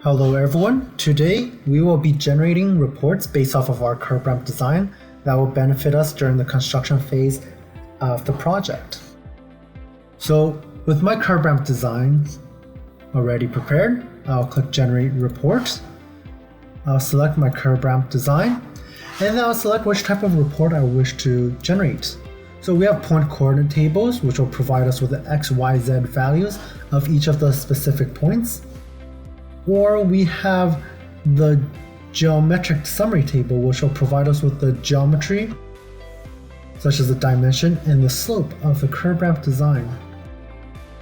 Hello everyone, today we will be generating reports based off of our curb ramp design that will benefit us during the construction phase of the project. So with my curb ramp design already prepared, I'll click generate report. I'll select my curb ramp design and then I'll select which type of report I wish to generate. So we have point coordinate tables which will provide us with the X, Y, Z values of each of the specific points. Or we have the geometric summary table which will provide us with the geometry such as the dimension and the slope of the curb ramp design.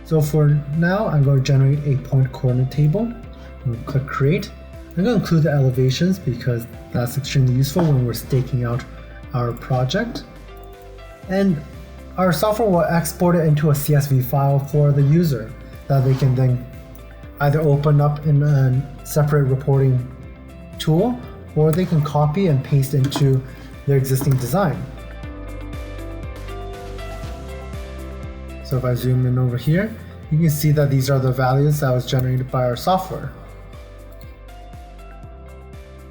So for now I'm going to generate a point coordinate table. I'm going to click create. I'm going to include the elevations because that's extremely useful when we're staking out our project. And our software will export it into a CSV file for the user that they can then either open up in a separate reporting tool or they can copy and paste into their existing design. So if I zoom in over here, you can see that these are the values that was generated by our software.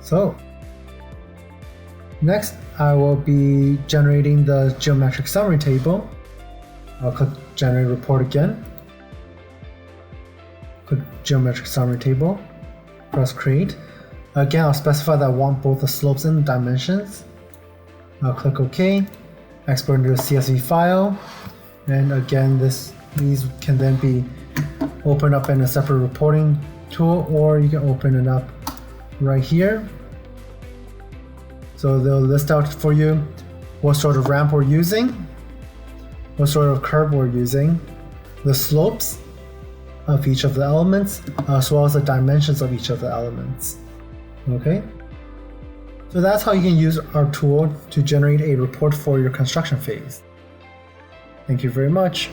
So next I will be generating the geometric summary table. I'll click generate report again. Click geometric summary table, press create. Again, I'll specify that I want both the slopes and the dimensions. I'll click OK, export into a CSV file, and again these can then be opened up in a separate reporting tool or you can open it up right here. So they'll list out for you what sort of ramp we're using, what sort of curb we're using, the slopes of each of the elements, as well as the dimensions of each of the elements. Okay? So that's how you can use our tool to generate a report for your construction phase. Thank you very much.